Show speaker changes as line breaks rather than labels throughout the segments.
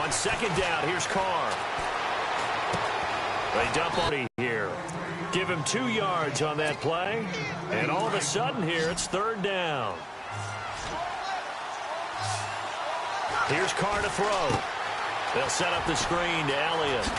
On second down, here's Carr. They dump on here. Give him 2 yards on that play. And all of a sudden here, it's third down. Here's Carr to throw. They'll set up the screen to Elliott.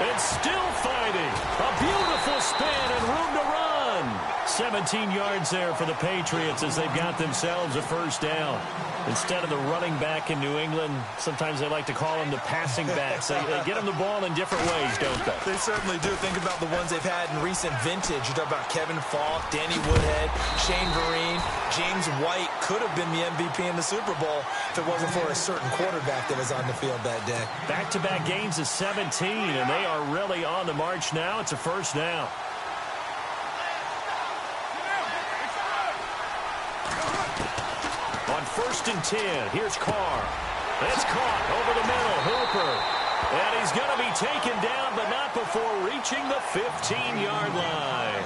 And still fighting. A beautiful spin and room to run. 17 yards there for the Patriots as they've got themselves a first down. Instead of the running back in New England, sometimes they like to call them the passing backs. They get them the ball in different ways, don't they?
They certainly do. Think about the ones they've had in recent vintage. You talk about Kevin Falk, Danny Woodhead, Shane Vereen, James White could have been the MVP in the Super Bowl if it wasn't for a certain quarterback that was on the field that day.
Back-to-back gains of 17, and they are really on the march now. It's a first down. On 1st and 10, here's Carr. It's caught over the middle, Hooper. And he's going to be taken down, but not before reaching the 15-yard line.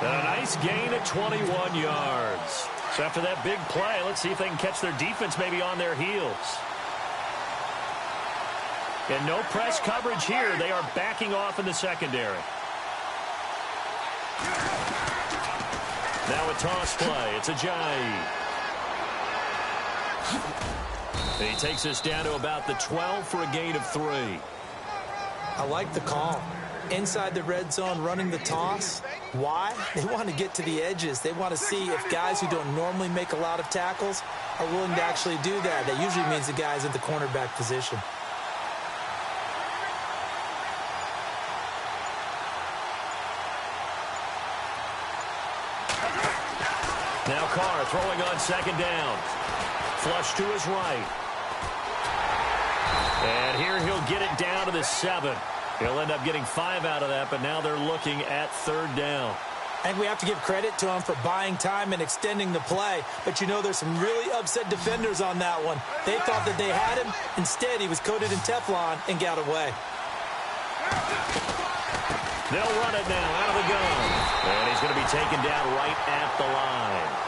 And a nice gain of 21 yards. So after that big play, let's see if they can catch their defense maybe on their heels. And no press coverage here. They are backing off in the secondary. Now a toss play. It's Ajayi. He takes us down to about the 12 for a gain of 3.
I like the call. Inside the red zone, running the toss. Why? They want to get to the edges. They want to see if guys who don't normally make a lot of tackles are willing to actually do that. That usually means the guy's in the cornerback position.
Now Carr throwing on second down. Flush to his right. And here he'll get it down to the 7. He'll end up getting 5 out of that, but now they're looking at third down.
I think we have to give credit to him for buying time and extending the play. But, you know, there's some really upset defenders on that one. They thought that they had him. Instead, he was coated in Teflon and got away.
They'll run it now out of the gun. And he's going to be taken down right at the line.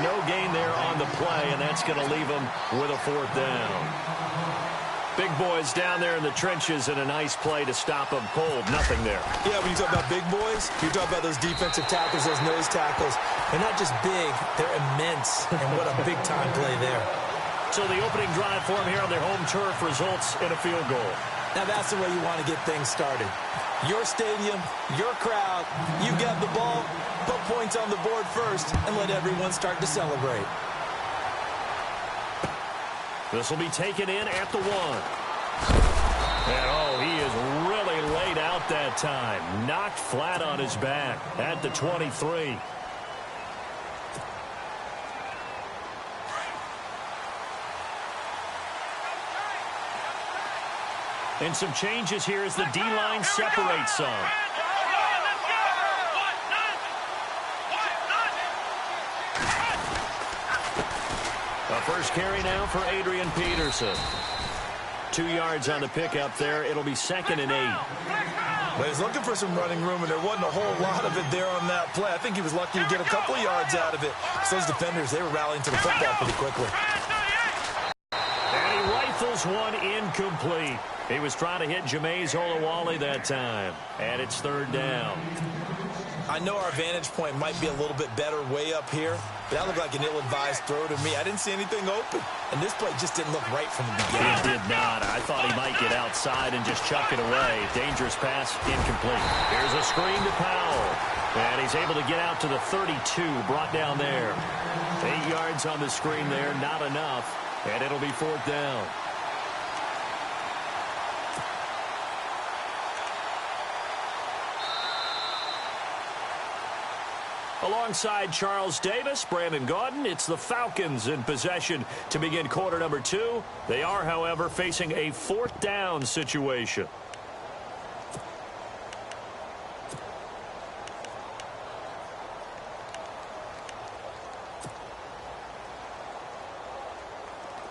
No gain there on the play, and that's going to leave him with a fourth down. Big boys down there in the trenches, and a nice play to stop them cold. Nothing there.
Yeah, when you talk about big boys, you talk about those defensive tackles, those nose tackles. They're not just big, they're immense. And what a big-time play there.
So the opening drive for them here on their home turf results in a field goal.
Now that's the way you want to get things started. Your stadium, your crowd, you got the ball, put points on the board first, and let everyone start to celebrate.
This will be taken in at the 1. And, oh, he is really laid out that time. Knocked flat on his back at the 23. And some changes here as the D-line separates some. A first carry now for Adrian Peterson. 2 yards on the pickup there. It'll be 2nd and 8.
But he's looking for some running room, and there wasn't a whole lot of it there on that play. I think he was lucky to get a couple of yards out of it. So those defenders, they were rallying to the football pretty quickly.
And he rifles one incomplete. He was trying to hit Jameis Olawale that time. And it's third down.
I know our vantage point might be a little bit better way up here, but that looked like an ill-advised throw to me. I didn't see anything open, and this play just didn't look right from the beginning.
It did not. I thought he might get outside and just chuck it away. Dangerous pass, incomplete. Here's a screen to Powell, and he's able to get out to the 32, brought down there. 8 yards on the screen there, not enough, and it'll be fourth down. Alongside Charles Davis, Brandon Gaudin, it's the Falcons in possession to begin quarter number 2. They are, however, facing a fourth down situation.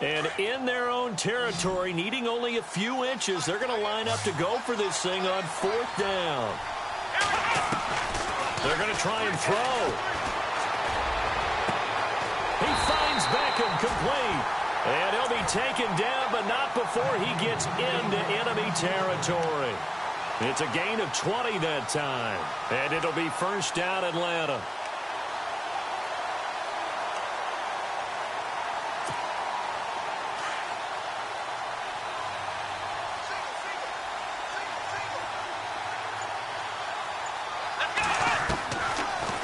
And in their own territory, needing only a few inches, they're going to line up to go for this thing on fourth down. They're going to try and throw. He finds Beckham complete. And he'll be taken down, but not before he gets into enemy territory. It's a gain of 20 that time. And it'll be first down Atlanta.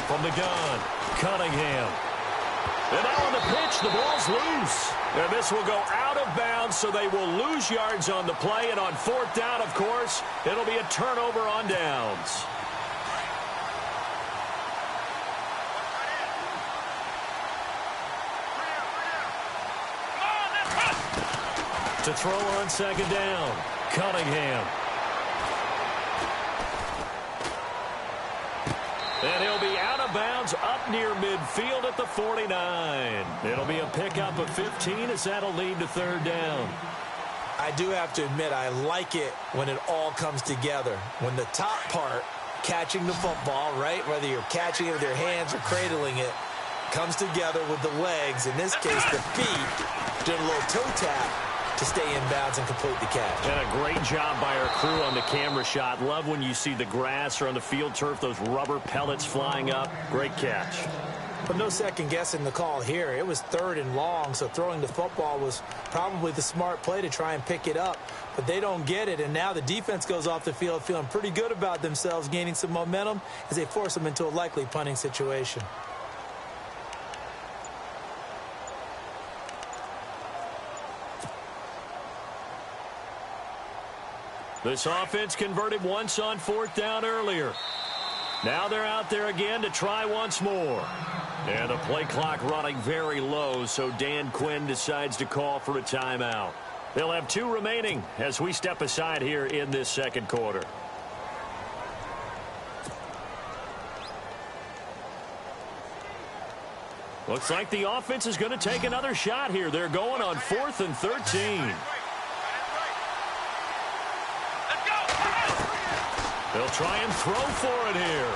From the gun, Cunningham. And now on the pitch, the ball's loose. And this will go out of bounds, so they will lose yards on the play. And on fourth down, of course, it'll be a turnover on downs. To throw on second down, Cunningham. And he'll be out of bounds up near midfield at the 49. It'll be a pickup of 15 as that'll lead to third down.
I do have to admit, I like it when it all comes together. When the top part, catching the football, right, whether you're catching it with your hands or cradling it, comes together with the legs, in this case the feet, doing a little toe tap to stay in bounds and complete the catch.
And a great job by our crew on the camera shot. Love when you see the grass or on the field turf, those rubber pellets flying up. Great catch.
But no second guessing the call here. It was third and long, so throwing the football was probably the smart play to try and pick it up. But they don't get it, and now the defense goes off the field feeling pretty good about themselves, gaining some momentum as they force them into a likely punting situation.
This offense converted once on fourth down earlier. Now they're out there again to try once more. And the play clock running very low, so Dan Quinn decides to call for a timeout. They'll have 2 remaining as we step aside here in this second quarter. Looks like the offense is going to take another shot here. They're going on 4th and 13. They'll try and throw for it here.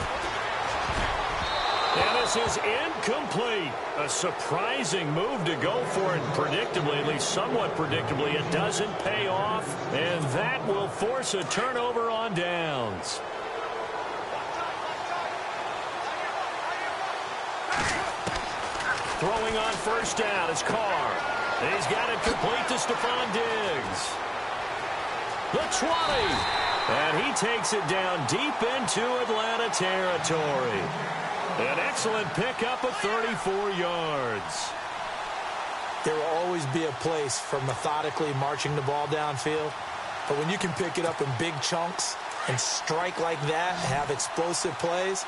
And this is incomplete. A surprising move to go for it. Predictably, at least somewhat predictably, it doesn't pay off. And that will force a turnover on downs. Throwing on first down is Carr. He's got it complete to Stephon Diggs. The 20. And he takes it down deep into Atlanta territory. An excellent pickup of 34 yards.
There will always be a place for methodically marching the ball downfield. But when you can pick it up in big chunks and strike like that and have explosive plays,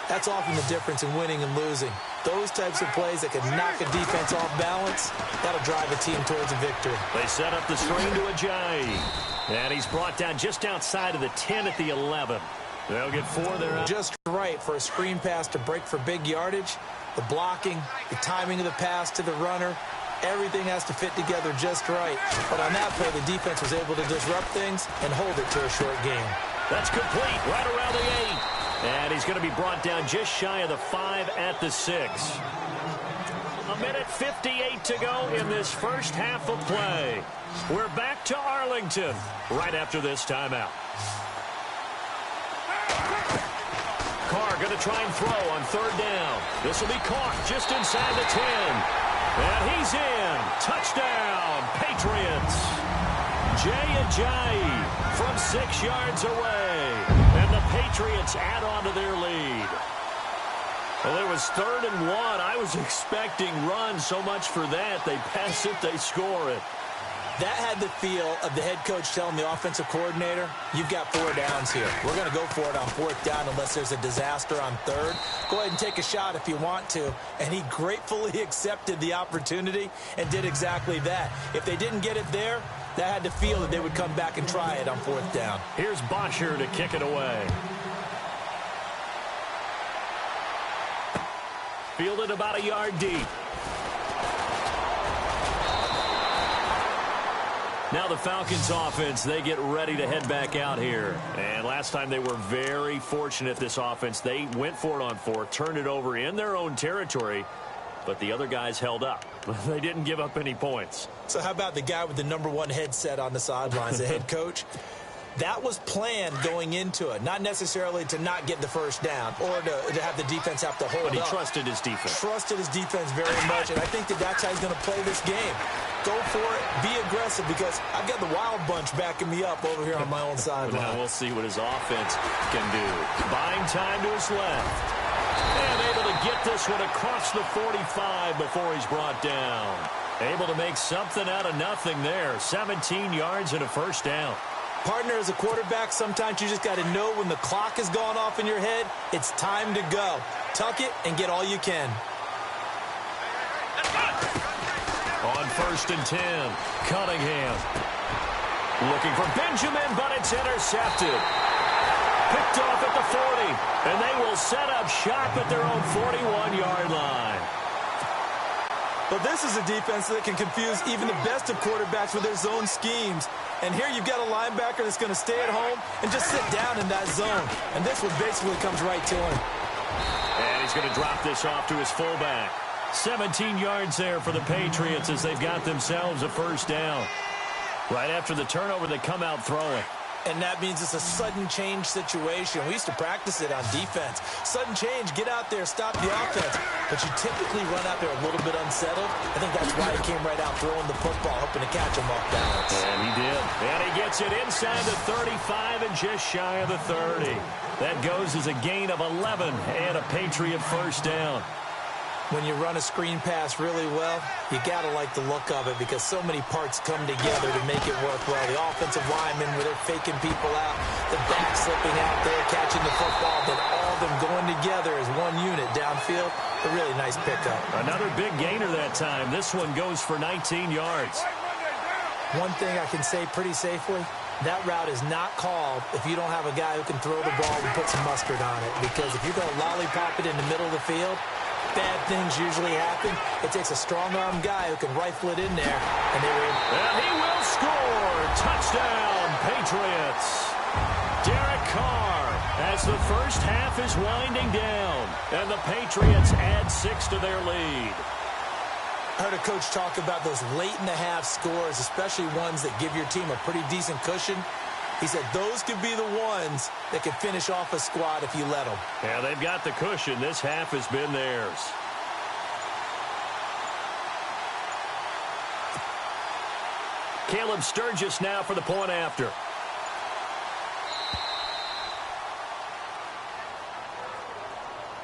that's often the difference in winning and losing. Those types of plays that can knock a defense off balance, that'll drive a team towards a victory.
They set up the screen to Ajayi. And he's brought down just outside of the 10 at the 11. They'll get 4 there.
Just right for a screen pass to break for big yardage. The blocking, the timing of the pass to the runner, everything has to fit together just right. But on that play, the defense was able to disrupt things and hold it to a short game.
That's complete right around the 8. And he's going to be brought down just shy of the 5 at the 6. A minute 58 to go in this first half of play. We're back to Arlington right after this timeout. Carr going to try and throw on third down. This will be caught just inside the 10. And he's in. Touchdown, Patriots. Jay Ajayi from 6 yards away. And the Patriots add on to their lead. Well, it was 3rd and 1. I was expecting runs, so much for that. They pass it, they score it.
That had the feel of the head coach telling the offensive coordinator, you've got 4 downs here. We're going to go for it on 4th down unless there's a disaster on 3rd. Go ahead and take a shot if you want to. And he gratefully accepted the opportunity and did exactly that. If they didn't get it there, that had the feel that they would come back and try it on 4th down.
Here's Bosher to kick it away. Fielded about a yard deep. Now the Falcons offense, they get ready to head back out here. And last time they were very fortunate, this offense. They went for it on 4th, turned it over in their own territory. but the other guys held up. They didn't give up any points.
So how about the guy with the #1 headset on the sidelines, the head coach? That was planned going into it, not necessarily to not get the first down or to have the defense have to hold up.
But he trusted his defense.
Trusted his defense very much, and I think that's how he's going to play this game. Go for it, be aggressive, because I've got the wild bunch backing me up over here on my own sideline.
Now we'll see what his offense can do. Buying time to his left. And able to get this one across the 45 before he's brought down. Able to make something out of nothing there. 17 yards and a first down.
Partner, as a quarterback, sometimes you just got to know when the clock has gone off in your head, it's time to go. Tuck it and get all you can.
On 1st and 10, Cunningham. Looking for Benjamin, but it's intercepted. Picked off at the 40, and they will set up shop at their own 41-yard line.
But this is a defense that can confuse even the best of quarterbacks with their zone schemes. And here you've got a linebacker that's going to stay at home and just sit down in that zone. And this one basically comes right to him.
And he's going to drop this off to his fullback. 17 yards there for the Patriots as they've got themselves a first down. Right after the turnover, they come out throwing.
And that means it's a sudden change situation. We used to practice it on defense. Sudden change, get out there, stop the offense. But you typically run out there a little bit unsettled. I think that's why he came right out throwing the football, hoping to catch him off balance.
And he did. And he gets it inside the 35 and just shy of the 30. That goes as a gain of 11 and a Patriot first down.
When you run a screen pass really well, you got to like the look of it because so many parts come together to make it work well. The offensive linemen, where they're faking people out, the back slipping out there, catching the football, then all of them going together as one unit downfield. A really nice pickup.
Another big gainer that time. This one goes for 19 yards.
One thing I can say pretty safely, that route is not called if you don't have a guy who can throw the ball and put some mustard on it. Because if you're going to lollipop it in the middle of the field, bad things usually happen. It takes a strong-arm guy who can rifle it in there, and they were able.
And he will score. Touchdown, Patriots. Derek Carr, as the first half is winding down, and the Patriots add 6 to their lead.
I heard a coach talk about those late-in-the-half scores, especially ones that give your team a pretty decent cushion. He said those could be the ones that can finish off a squad if you let them.
Yeah, they've got the cushion. This half has been theirs. Caleb Sturgis now for the point after.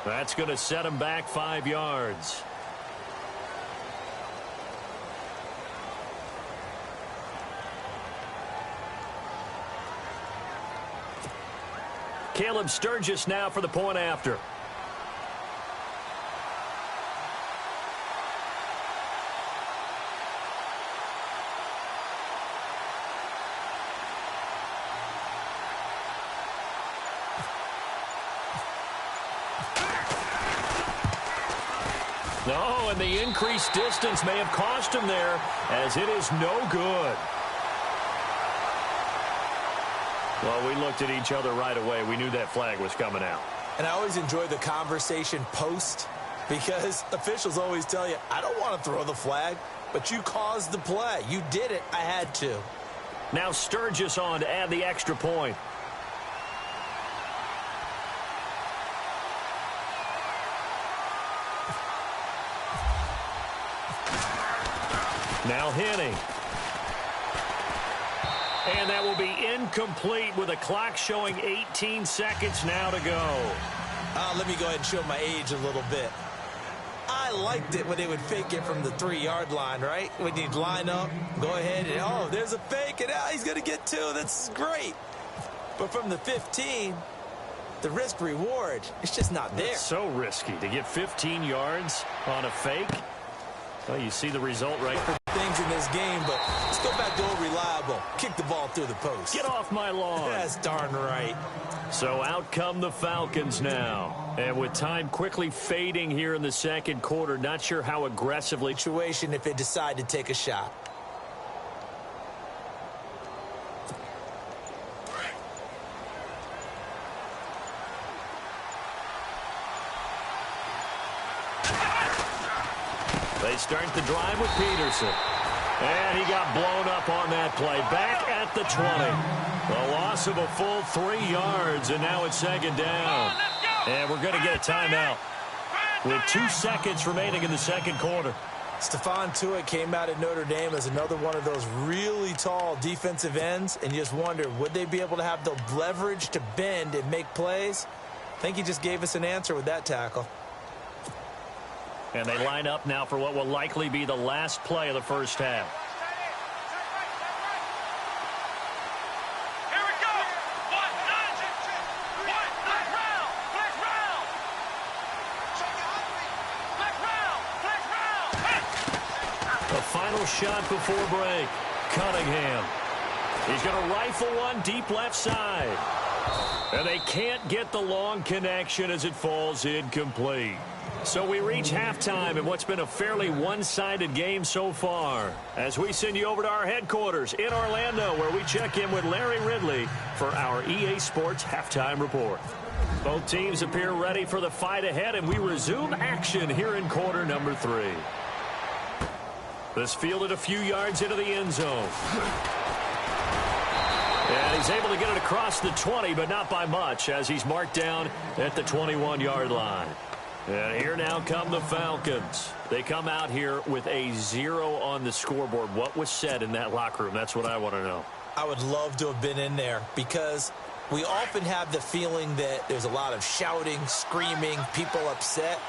That's going to set him back 5 yards. Caleb Sturgis now for the point after. No, and the increased distance may have cost him there, as it is no good. Well, we looked at each other right away. We knew that flag was coming out.
And I always enjoy the conversation post because officials always tell you, I don't want to throw the flag, but you caused the play. You did it. I had to.
Now Sturgis on to add the extra point. Now Henning. And that will be incomplete with a clock showing 18 seconds now to go.
Let me go ahead and show my age a little bit. I liked it when they would fake it from the 3-yard line, right? When you'd line up, go ahead and, oh, there's a fake, and he's going to get 2. That's great. But from the 15, the risk-reward, it's just not there.
It's so risky to get 15 yards on a fake. Well, you see the result right there.
Things in this game, but let's go back to old reliable. Kick the ball through the post.
Get off my lawn.
That's darn right.
So out come the Falcons now. And with time quickly fading here in the second quarter, not sure how aggressively.
Situation if they decide to take a shot.
start the drive with Peterson. And he got blown up on that play. Back at the 20. A loss of a full 3 yards, and now it's second down. And we're going to get a timeout with 2 seconds remaining in the second quarter.
Stephon Tuitt came out at Notre Dame as another one of those really tall defensive ends, and you just wonder, would they be able to have the leverage to bend and make plays? I think he just gave us an answer with that tackle.
And they line up now for what will likely be the last play of the first half.
Here we go.
The final shot before break. Cunningham. He's going to rifle one deep left side. And they can't get the long connection as it falls incomplete. So we reach halftime in what's been a fairly one-sided game so far, as we send you over to our headquarters in Orlando, where we check in with Larry Ridley for our EA Sports Halftime Report. Both teams appear ready for the fight ahead, and we resume action here in quarter number 3. This fielded a few yards into the end zone. And he's able to get it across the 20, but not by much, as he's marked down at the 21-yard line. And here now come the Falcons. They come out here with a 0 on the scoreboard. What was said in that locker room? That's what I want to know.
I would love to have been in there, because we often have the feeling that there's a lot of shouting, screaming, people upset.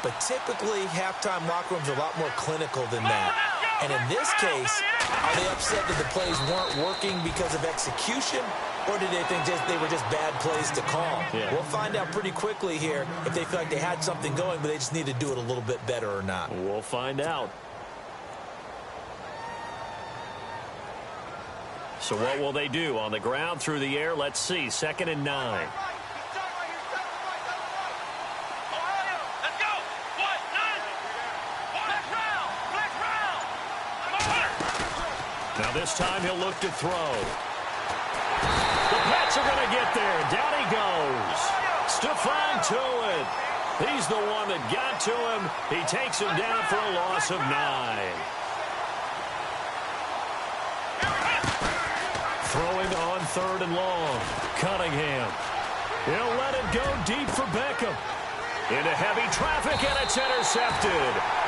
But typically, halftime locker rooms are a lot more clinical than that. And in this case, are they upset that the plays weren't working because of execution? Or did they think they were just bad plays to call?
Yeah.
We'll find out pretty quickly here if they feel like they had something going, but they just need to do it a little bit better or not.
We'll find out. So what will they do? On the ground, through the air, let's see. 2nd and 9. Now this time he'll look to throw. The Pats are going to get there. Down he goes. Stephon Tuitt. He's the one that got to him. He takes him down for a loss of 9. Throwing on 3rd and long. Cunningham. He'll let it go deep for Beckham. Into heavy traffic, and it's intercepted.